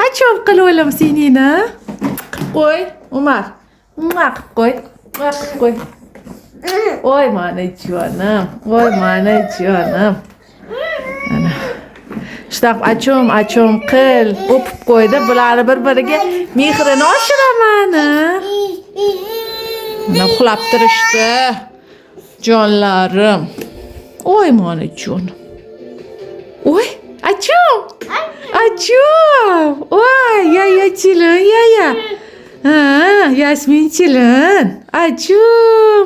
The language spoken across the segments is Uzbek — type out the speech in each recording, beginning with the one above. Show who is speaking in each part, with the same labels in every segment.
Speaker 1: Achom qilib olam seningni. Qilib qo'y, Umar. Nima qilib qo'y? Nima qilib qo'y? Oy, mana jonim. Voy, mana jonim. Ana. Shtaq achom qil. O'pib qo'ydi. Bularni bir-biriga mehrini oshiraman. Mana uxlab turishdi. Jonlarim. Oy, mana jonim. Oy, achom. Oy, ya chilin, ya. Ha, Yasmin chilin. Achom.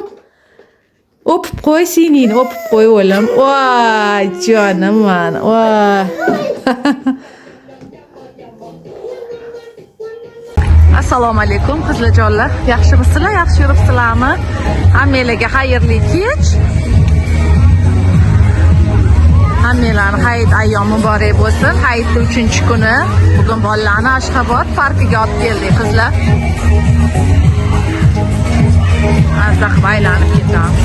Speaker 1: O'pib qo'y seningni, o'pib qo'y o'g'lim. Voy, jonim mana. Voy. Assalomu alaykum qizlarjonlar. Yaxshimisizlar? Yaxshi yuribsizlarmi? Hammanglarga xayrli kech. Hammanglarning hayit ayyomi muborak bo'lsin. Hayitning 3-kuni. Bugun bolalarni Ashxobod parkiga olib keldik, qizlar. Azda aylanib ketamiz.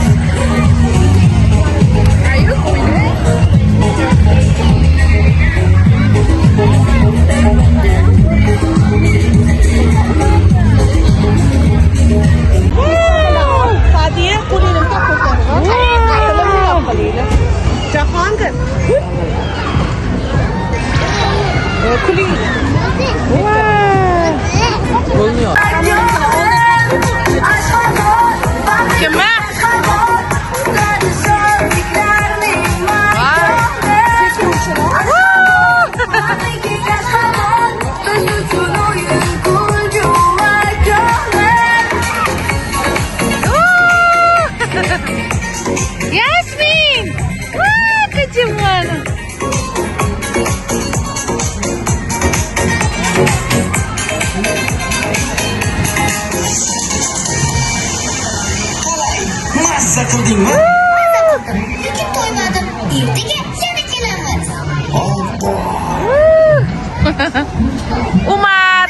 Speaker 1: Fadiye qo'lini ko'tarib. Jahongir. Kuling. Bo'lmuyor. Kimma? Yasmin! Wah, keciman.
Speaker 2: Mazza qildingmi?
Speaker 3: Lekin to'ymadim. Ertaga yana kelamiz.
Speaker 1: Umar!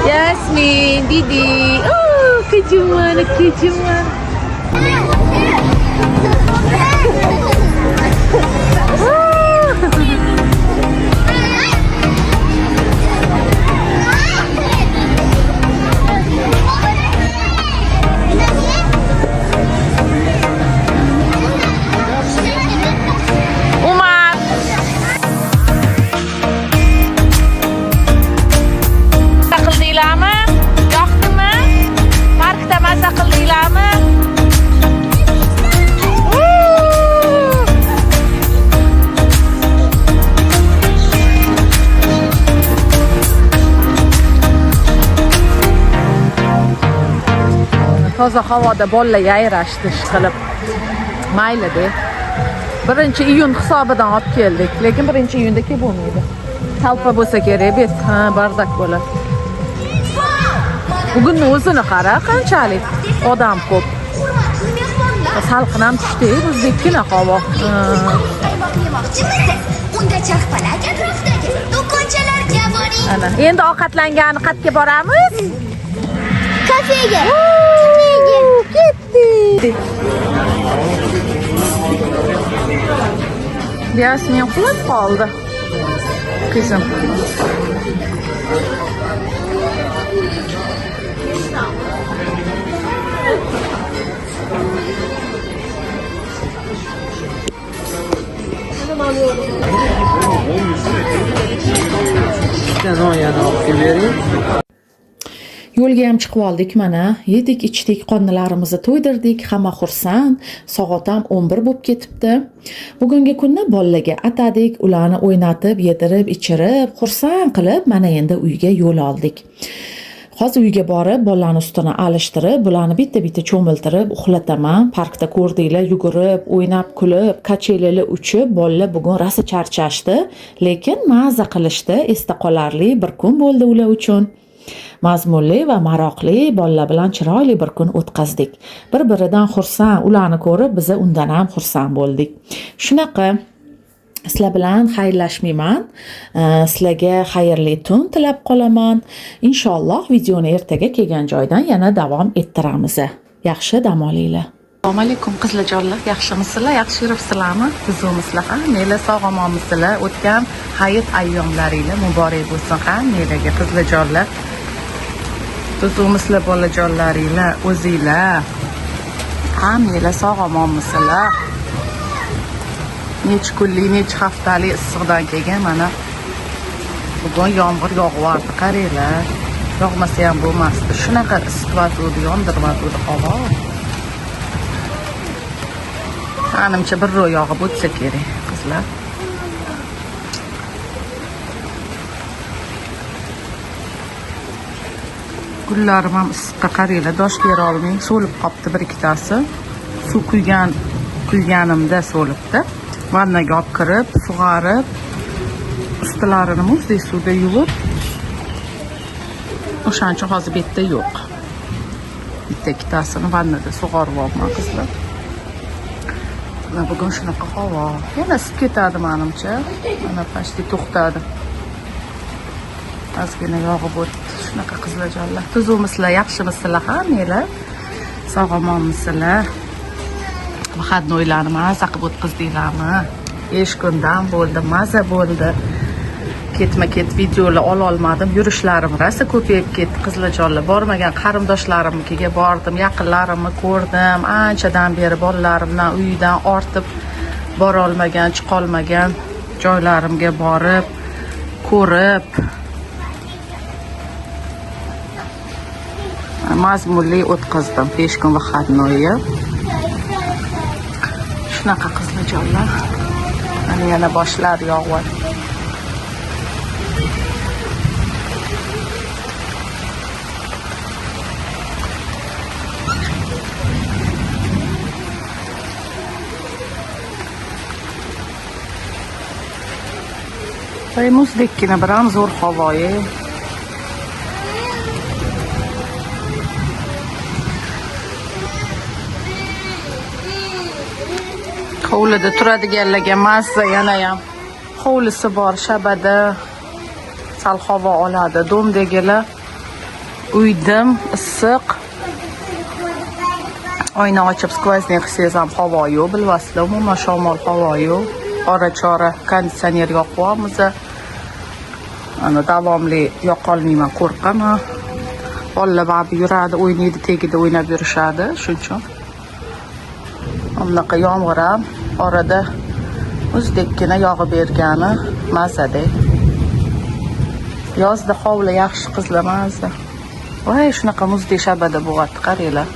Speaker 1: Yasmin, Didi. Oh, keciman. Toza havoda bolalar yayrashdi ishqilib. Mayli-de. 1-iyun hisobidan olib keldik, lekin 1-iyunda kelib bo'lmaydi. Talpa bo'lsa kerak, bet, bardak bo'ladi. Bugun o'zini qara, qanchalik odam ko'p. Salqin ham tushdi, o'zbekkina havo.
Speaker 3: Unda charxpalak atrofidagi do'konchalarga boring.
Speaker 1: Ana, endi ovqatlangani qayerga boramiz?
Speaker 3: Kafega.
Speaker 1: Yasmin uxlab qoldi. Qizim. Yo'lga ham chiqib oldik mana. Yedik, ichdik, qornlarimizni to'ydirdik, hamma xursand. Soat ham 11 bo'lib ketibdi. Bugungi kunni bolalarga atadik, ularni o'ynatib, yedirib, ichirib, xursand qilib, mana endi uyga yo'l oldik. Hozir uyga borib, bolalarning ustini alishtirib, bularni bitta-bitta cho'miltirib uxlataman. Parkda ko'rdinglar, yugurib, o'ynab, kulib, kachelili uchib, bolalar bugun rosa charchashdi, lekin maza qilishdi. Esda qolarli bir kun bo'ldi ular uchun. Mazmunli va maroqli bolalar bilan chiroyli bir kun o'tkazdik. Bir-biridan xursand, ularni ko'rib biz undan ham xursand bo'ldik. Shunaqa sizlar bilan xayrlashmayman. Sizlarga xayrli tun tilab qolaman. Inshaalloh videoni ertaga kelgan joydan yana davom ettiramiz. Yaxshi dam olinglar. Assalomu alaykum qizlarjonlar, yaxshimisizlar? Yaxshi yuribsizlarmi? Bizumizlar hammanglar sog'-omonmisizlar? O'tgan hayit ayyomlaringiz muborak bo'lsin hammanglarga qizlarjonlar. Bizumizlar bolajonlaringlar, o'zinglar hammanglar sog'-omonmisizlar? Necha kunlik, necha haftalik issiqdan keyin mana bugun yomg'ir yog'yapti, qaranglar. Yog'masa ham bo'lmasdi. Shunaqa issiq vaziyatda yondirmadi havo. Menimcha bir ro'y yog'ib o'tsa kerak, qizlar. Gullarim ham issiqqa qaranglar, dosh bera olmay, so'lib qopti bir ikkitasi. Suv quyganimda so'libdi. Vannaga olib kirib, sug'arib, ustilarini muzdek suvda yuvib, o'shaning uchun hozir bu yerda yo'q. Bitta ikkitasini vannada sug'orib olman qizlar. Bugun shunaqa havo. Yana isib ketadi menimcha. Mana pashti to'xtadi. Ozgina yog'ib o'tdi. Shunaqa qizlarjonlar. Tuzumizlar, yaxshimisizlar hammanglar? Sog'-omonmisizlar? Выходnoylarni maza qilib o'tkazdinglarmi? 5 kundan bo'ldi, maza bo'ldi. Ketma-ket videolar ololmadim. Yurishlarim rosa ko'payib ketdi qizlarjonlar. Bormagan qarindoshlarimnikiga bordim, yaqinlarimni ko'rdim. Anchadan beri bolalarimdan uydan ortib bora olmagan, chiqa olmagan joylarimga borib, ko'rib mazmunli o'tkazdim 5 kun выходnoyi. Shunaqa qizlarjonlar. Mana yana boshlar yog'yapti. Muzdekgina biram zo'r havoyi. Hovlida turadiganlarga mazza yana ham. Hovlisi bor, shabada sal havo oladi. Domdegilar uydim, issiq. Oyna ochib skvoznik qilsangiz ham havo yo'q, bilvasizlar, umuman shamol havo yo'q. Ora-chora konditsioner yoqyapmiz. Ana davomli yoqolmayman, qo'rqaman. Bolalar baribir yuradi, o'ynaydi, tegida o'ynab yurishadi, shuning uchun. Bunaqa yomg'ir ham orada o'zdekkina yog'ib bergani mazada. Yozda hovli yaxshi qizlar mazda. Voy, shunaqa muzdek shabada bo'lyapti, qaranglar.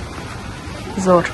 Speaker 1: Zo'r.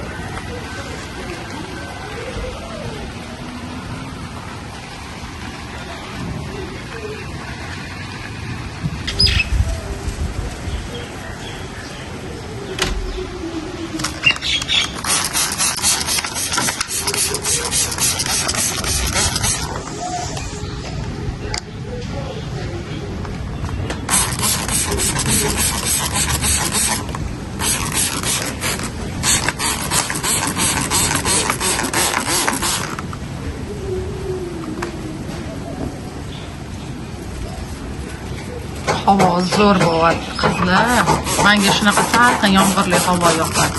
Speaker 1: Havo zo'r bo'lyapti qizlar. Menga shunaqa salqin yomg'irli havo yoqadi.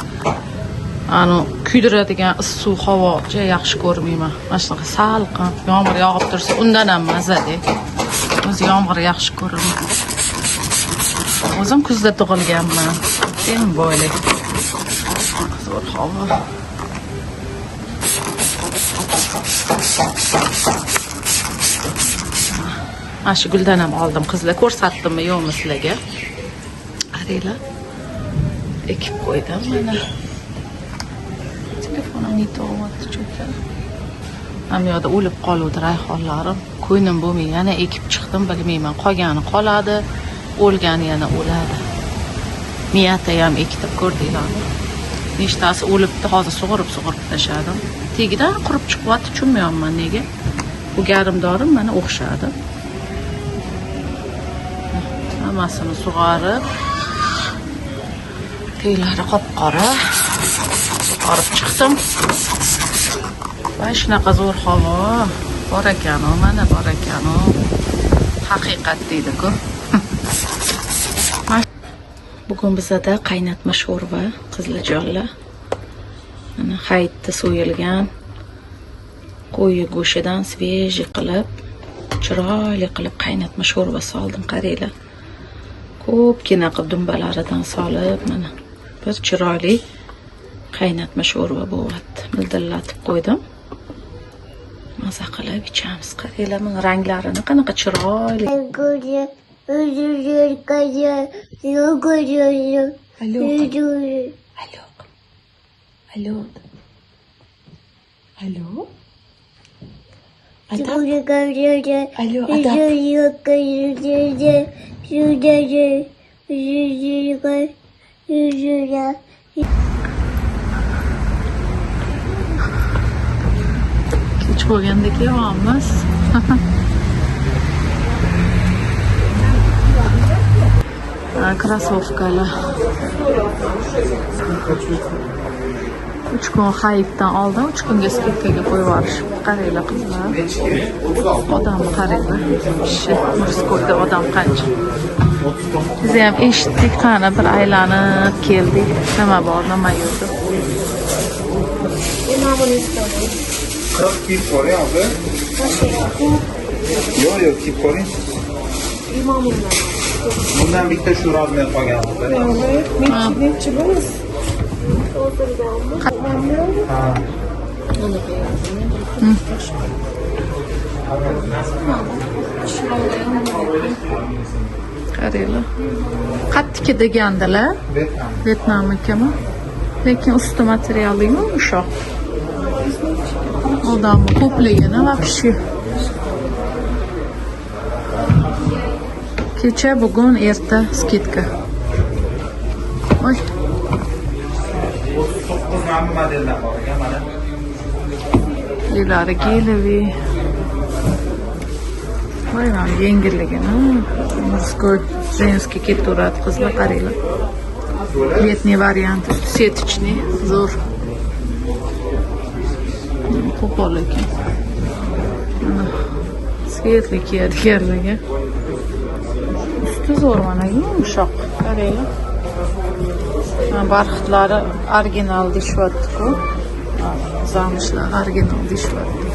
Speaker 1: Ani kuydiradigan issiq havo juda yaxshi ko'rmayman. Mana shunaqa salqin, yomg'ir yog'ib tursa, undan ham mazali. O'zi yomg'ir yaxshi ko'raman. O'zim kuzda tug'ilganman. Sen bo'ylik. Zo'r havo. Mana shu guldan ham oldim. Qizlar ko'rsatdimmi, yo'qmi sizlarga? Qaranglar. Ekib qo'ydim mana. Telefonim yetayapti cho'kka. Ham yoqda o'lib qoluvdi rayhonlarim. Ko'nglim bo'lmay, yana ekib chiqdim, bilmayman. Qolgani qoladi, o'lgani yana o'ladi. Miyata ham ekitib ko'rdinglarmi? Nechtasi o'libdi, hozir sug'urib tashladim. Tegidan qurib chiqyapti, tushunmayapman nega. Bu garimdorim mana o'xshadi. Hammasini sug'orib, teylari qop-qora olib chiqdim. Va shunaqa zo'r havo bor ekan, mana bor ekan. Haqiqat deydi-ku. Bugun bizda qaynatma sho'rva, qiziljonlar. Mana hayitda so'yilgan qo'y go'shidan sveji qilib, chiroyli qilib qaynatma sho'rva soldim, qaranglar. Ko'pgina qilib dumbalaridan solib, mana bir chiroyli qaynatma sho'rva bo'lyapti. Mildillatib qo'ydim. Maza qilib ichamiz. Qaranglar, mana ranglarini qanaqa chiroyli. Kech bo'lganda kelyapmiz. Krossovkalar. 3 kun hayitdan oldin 3 kunga skidkaga qo'yib yuborishib. Qaranglar qizlar. Odamni qaranglar. Murskoyda odam qancha. Biz ham eshitdik, qani bir aylanib keldik. Nima bor, nima yo'q.
Speaker 4: Keep ko'ring abi. Yo'q, keep ko'ring. Bundan bitta shu razmer qolgan.
Speaker 5: Nechi bo'lamiz?
Speaker 1: Qaranglar. Qattiq degandilar. Vyetnamnikimi? Lekin usti materiali yumshoq. Odamni ko'pligini вообще. Kecha, bugun, erta skidka. Oy.
Speaker 4: 39 namli modeldan bor ekan mana.
Speaker 1: Ilari gelevi. Voy, mana yengilligini. Murskoy, женский ketaveradi qizlar, qaranglar. Letniy variant, setichniy, zo'r. Qo'pol ekan. Mana svetli kiyadiganligi. Usti zo'r, mana yumshoq. Qaranglar. Barxitlari original deyishyapti-ku. Zamishlar original deyishyapti.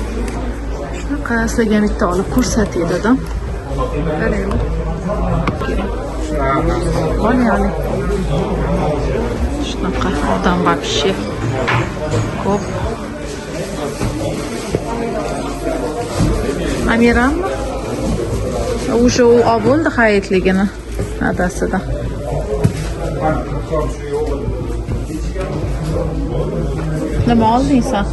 Speaker 1: Shunaqa sizlarga bitta olib ko'rsatay dedim. Qaranglar. Olyali. Shunaqa odam вообще ko'p. Amirammi? Уже u olib bo'ldi hayitligini adasida. Nima olding sen?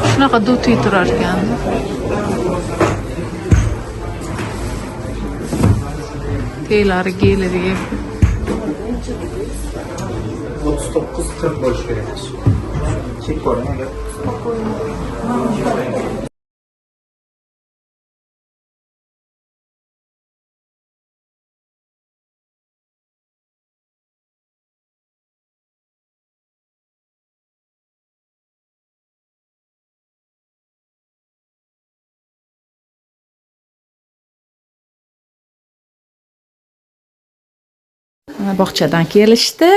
Speaker 1: Shunaqa dutiy turar ekan. Teylari geliriga.
Speaker 4: 39-40 bo'lish kerak. Chek ko'ring.
Speaker 1: Bog'chadan kelishdi.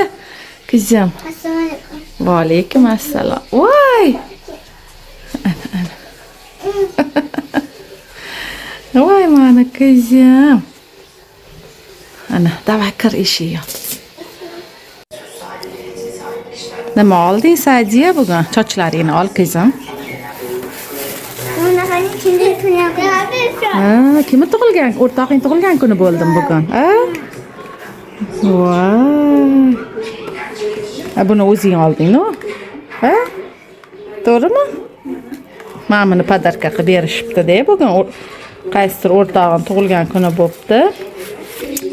Speaker 1: Qizim.
Speaker 3: Assalomu alaykum.
Speaker 1: Va alaykum assalom. Voy! Voy, mana qizim. Ana, davay kir eshikga. Nima olding, Sadiya bugun? Sochlaringni ol, qizim.
Speaker 3: Bunaqangi kimdir tug'ilgan.
Speaker 1: Kimi tug'ilgan? O'rtog'ing tug'ilgan kuni bo'ldim bugun. Voy. Buni o'zing olding-ku? To'g'rimi? Mana buni podarka qilib berishibdi-da bugun. Qaysidir o'rtog'im tug'ilgan kuni bo'pti.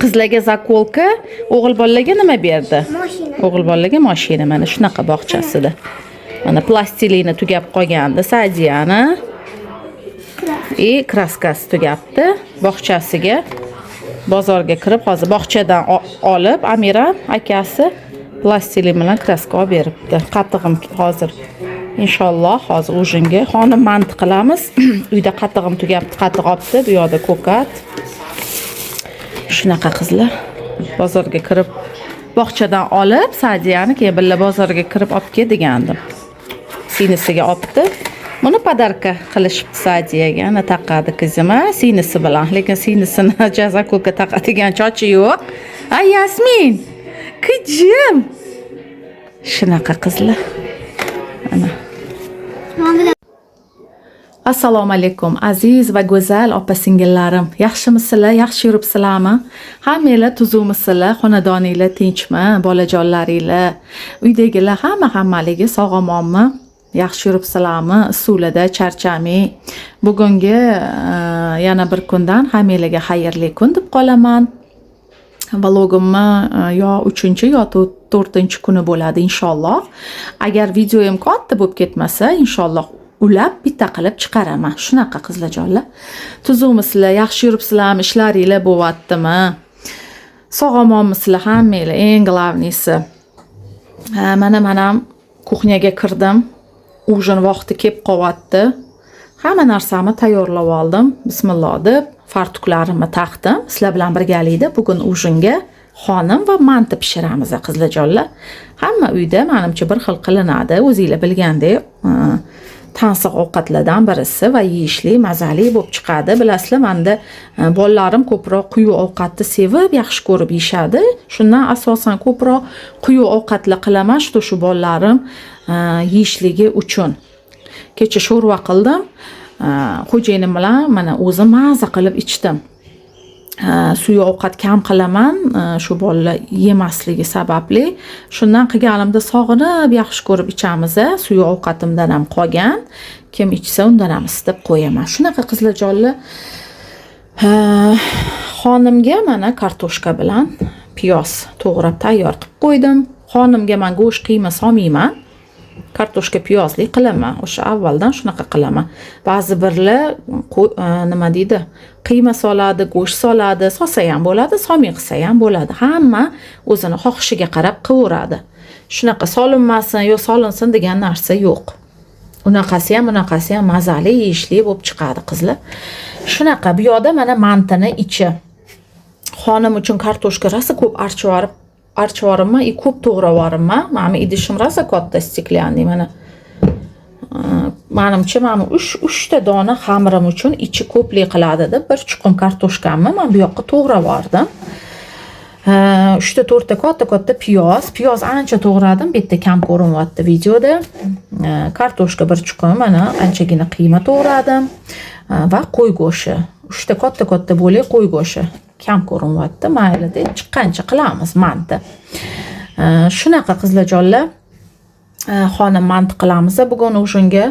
Speaker 1: Qizlarga zakolka, o'g'il bolalarga nima berdi?
Speaker 3: Mashina.
Speaker 1: O'g'il bolalarga mashina, mana shunaqa bog'chasida. Mana plastilini tugab qolgandi Sadiyani. Kraskasi tugabdi. Bog'chasiga bozorga kirib, hozir bog'chadan olib, Amira akasi plastilin bilan kraska olib beribdi. Qatig'im hozir inshaalloh hozir ujinga xonim manti qilamiz. Uyda qatig'im tugabdi, qatiq olibdi, bu yoqda ko'kat. Shunaqa qizlar. Bozorga kirib bog'chadan olib, Sadiyani keyin birga bozorga kirib olib kel degandim. Sinisiga olibdi. Buni podarka qilishibdi Sadiyaga, ana taqadi qizim, sinisi bilan. Lekin sinisini jazakolka taqadigan chochi yo'q. Ay Yasmin, qizim. Shunaqa qizlar. Ana. Assalomu alaykum aziz va go'zal opa-singillarim. Yaxshimisizlar? Yaxshi yuribsizlarmi? Hammanglar tuzukmisizlar? Xonadoninglar tinchmi? Bolajonlaringlar, uydagilar hammaligi sog'-omonmi? Yaxshi yuribsizlarmi? Suvlarda charchamang. Bugungi yana bir kundan hammanglarga xayrli kun deb qolaman. Vlogimni yo 3-chi yo 4-chi kuni bo'ladi inshaalloh. Agar videoyim katta bo'lib ketmasa, inshaalloh ulab bitta qilib chiqaraman. Shunaqa qizlarjonlar. Tuzukmisizlar? Yaxshi yuribsizlarmi? Ishlaringlar bo'lyaptimi? Sog'-omonmisizlar hammanglar? Eng glavnisi. Mana kuxnyaga kirdim. Ujin vaqti kelib qolyapti. Hamma narsamni tayyorlab oldim. Bismillah deb fartuklarimni taqdim. Sizlar bilan birgalikda bugun ujinga xonim va manti pishiramiz qizlarjonlar. Hamma uyda menimcha bir xil qilinadi. O'zingizlar bilgandek, tansiq ovqatlardan birisi va yeyishli, mazali bo'lib chiqadi. Bilasizlar, menda bolalarim ko'proq quyuq ovqatni sevib, yaxshi ko'rib yeyishadi. Shundan asosan ko'proq quyuq ovqatlar qilaman, shu bolalarim yeyishligi uchun. Kecha sho'rva qildim. Xo'jayinim bilan mana o'zim maza qilib ichdim. Suyuq ovqat kam qilaman, shu bolalar yemasligi sababli. Shundan qilganimda sog'inib, yaxshi ko'rib ichamiz. Suyuq ovqatimdan ham qolgan. Kim ichsa undan ham isitib qo'yaman. Shunaqa qizlarjonlar. Xonimga mana kartoshka bilan piyoz to'g'rab tayyor qilib qo'ydim. Xonimga men go'sht qiyma solmayman. Kartoshka piyozli qilaman. O'sha avvaldan shunaqa qilaman. Ba'zi birlar nima deydi? Qiyma soladi, go'sht soladi, solsa ham bo'ladi, solmay qilsa ham bo'ladi. Hamma o'zini xohishiga qarab qilaveradi. Shunaqa solinmasin yo solinsin degan narsa yo'q. Unaqasi ham mazali, yeyishli bo'lib chiqadi qizlar. Shunaqa bu yoqda mana mantini ichi. Xonim uchun kartoshka rosa ko'p archvorimman, ko'p to'g'ravorimman. Mana idishim rosa katta stiklanli mana. Menimcha mana 3 ta dona xamirim uchun ichi ko'plik qiladi deb bir chuqum kartoshkamni men bu yoqqa to'g'ravordim. 3 ta 4 ta katta piyoz ancha to'g'radim, bu yerda kam ko'rinyapti videoda. Kartoshka bir chuqum, mana anchagina qiyma to'g'radim va qo'y go'shti. 3 ta katta bo'lak qo'y go'shti. Kam ko'rinyapti, mayli deb chiqqancha qilamiz manti. Shunaqa qizlarjonlar. Xonim manti qilamiz. Bugun o'shunga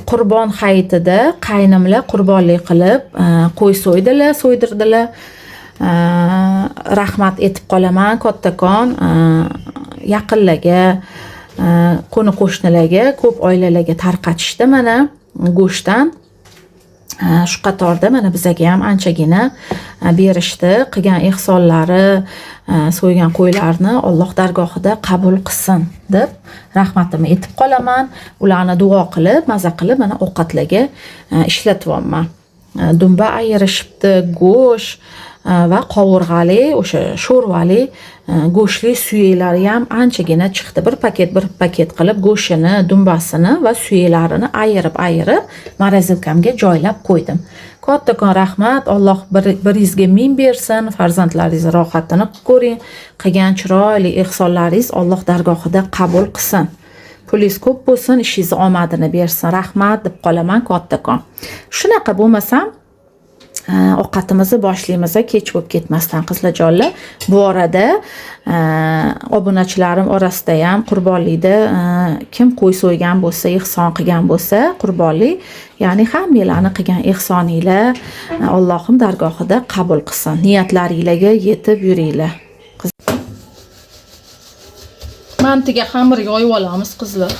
Speaker 1: Qurbon hayitida qaynimlar qurbonlik qilib qo'y so'ydirdilar. Rahmat etib qolaman kattakon yaqinlarga, qo'ni qo'shnilarga, ko'p oilalarga tarqatishdi mana go'shtdan. Shu qatorda mana bizga ham anchagina berishdi. Qilgan ehsonlari, so'ygan qo'ylarni Alloh dargohida qabul qilsin deb rahmatimni etib qolaman. Ularni duo qilib, maza qilib mana ovqatlarga ishlatyapman. Dumba ayirishibdi, go'sht, va qovurg'ali o'sha sho'rvali go'shtli suyaklari ham anchagina chiqdi. Bir paket qilib go'shtini, dumbasini va suyaklarini ayirib morozilkamga joylab qo'ydim. Kattakon rahmat. Alloh biringizga ming bersin. Farzandlaringiz rohatini ko'ring. Qilgan chiroyli ehsonlaringiz Alloh dargohida qabul qilsin. Pulingiz ko'p bo'lsin, ishingiz omadini bersin. Rahmat deb qolaman kattakon. Shunaqa bo'lmasam ovqatimizni boshlaymiz, kech bo'lib ketmasdan qizlarjonlar. Bu orada obunachilarim orasida ham qurbonlikda kim qo'y so'ygan bo'lsa, ehson qilgan bo'lsa, qurbonlik, ya'ni hammalarni qilgan ehsoninglar Allohim dargohida qabul qilsin. Niyatlaringizga yetib yuringlar. Mantiga xamir yoyib olamiz qizlar.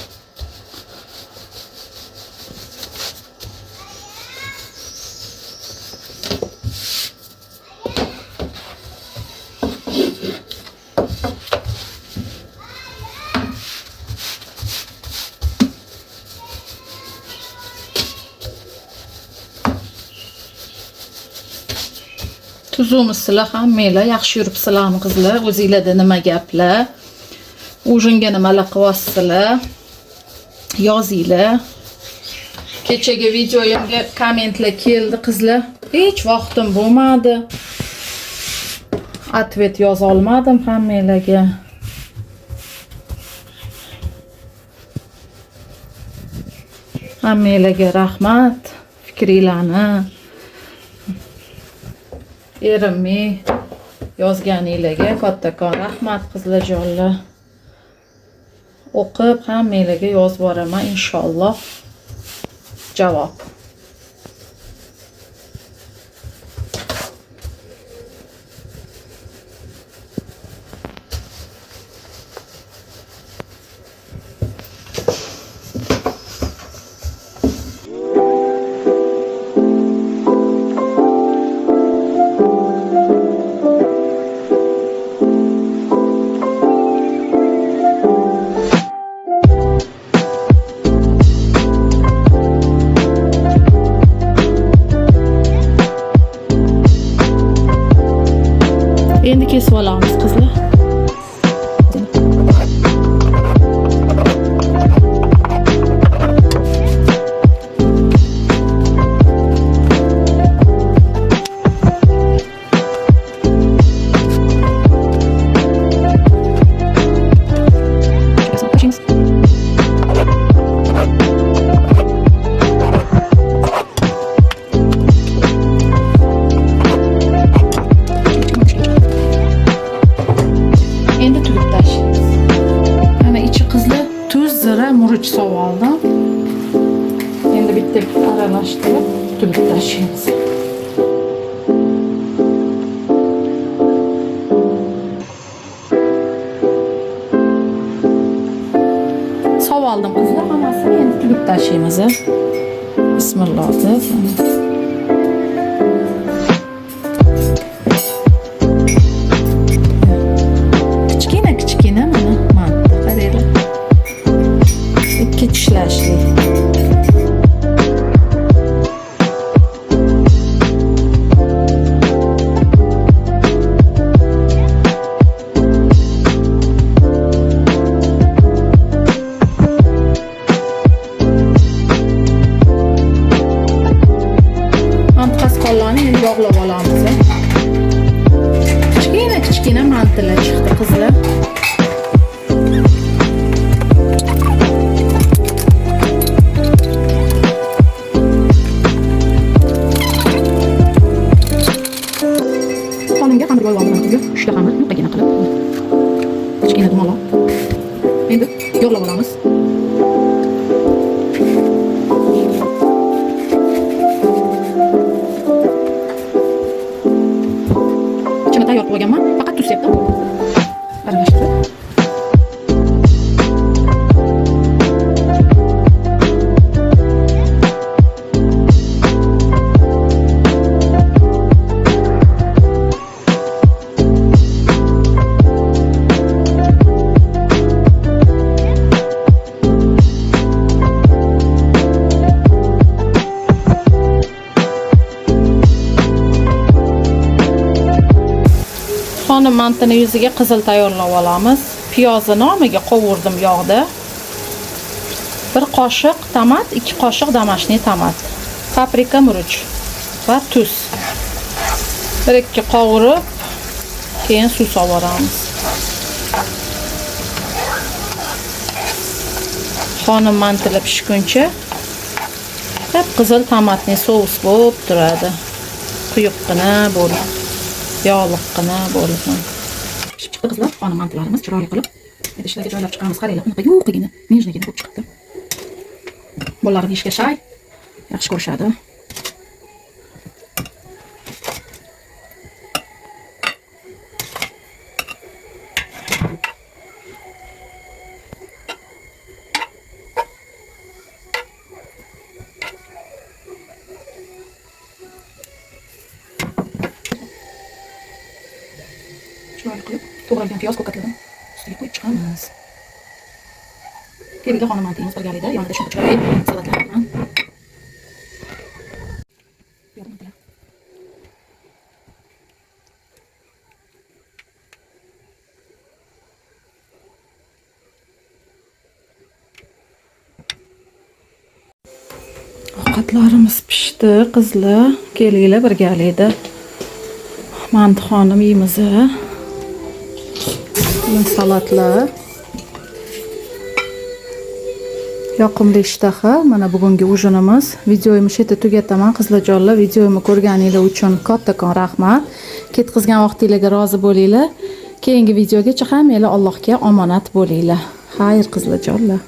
Speaker 1: Tuzimiz sizlar hammanglar yaxshi yuribsizlarmi qizlar? O'zingizlarda nima gaplar? Ujinga nimalar qilyapsizlar? Yozinglar. Kechagi videoyimga kommentlar keldi qizlar. Hech vaqtim bo'lmadi. Atvet yoza olmadim hammanglarga. Hammanglarga rahmat. Fikringlarni erimmi yozganinglarga kattakon rahmat qizlarjonlar. O'qib hammanglarga yozib boraman inshaalloh javob. Endi kesib olamiz qizlar. Murch sovoldim. Endi bitta aralashtirib tugib tashlaymiz. Sovoldim qizlar, hammasini endi tugib tashlaymiz. Bismillah deb. Kichkina mana manta qaranglar. Ikki tishlashli. Antiqasi qolganini endi yog'lab olamiz. Kichkina mantilar chiqdi qizlar. Xamir yoyib oldim qizlar. 3 ta xamir nuqtagina qilib. Kichkina dumaloq. Endi yog'lab olamiz. Ichini tayyor qilib olganman. Faqat tuz sepdim. Aralashtirib. Xonam mantini yuziga qizil tayyorlab olamiz. Piyozni nomiga qovurdim yog'da. 1 qoshiq tomat, 2 qoshiq домашний tomat, paprika, murch va tuz. 1-2 qovurib, keyin suv solamiz. Xonim mantilar pishguncha qizil tomatli sous bo'lib turadi. Quyuqqina bo'lib, yog'liqqina bo'lib. Pishib chiqdi qizlar, xonim mantilarimiz chiroyli qilib idishlarga joylab chiqamiz. Qaranglar, unaqa yo'qligini, nejligini bo'lib chiqdi. Bularni ishga shay yaxshi ko'rishadi. Chiroyli qilib to'g'ralgan piyoz ko'katlardan ustiga qo'yib chiqamiz. Keliga xonim mantimiz birgalikda yonida shuncha chiroyli salatlar bilan. Ovqatlarimiz pishdi, qizlar. Kelinglar birgalikda. Manti xonim yeymiz. Salatlar. Yoqimli ishtaha. Mana bugungi ujinimiz. Videoyimni shu yerda tugataman qizlarjonlar. Videoyimni ko'rganingiz uchun kattakon rahmat. Ketkizgan vaqtingizga rozi bo'linglar. Keyingi videogacha hammanglar Allohga omonat bo'linglar. Xayr qizlarjonlar.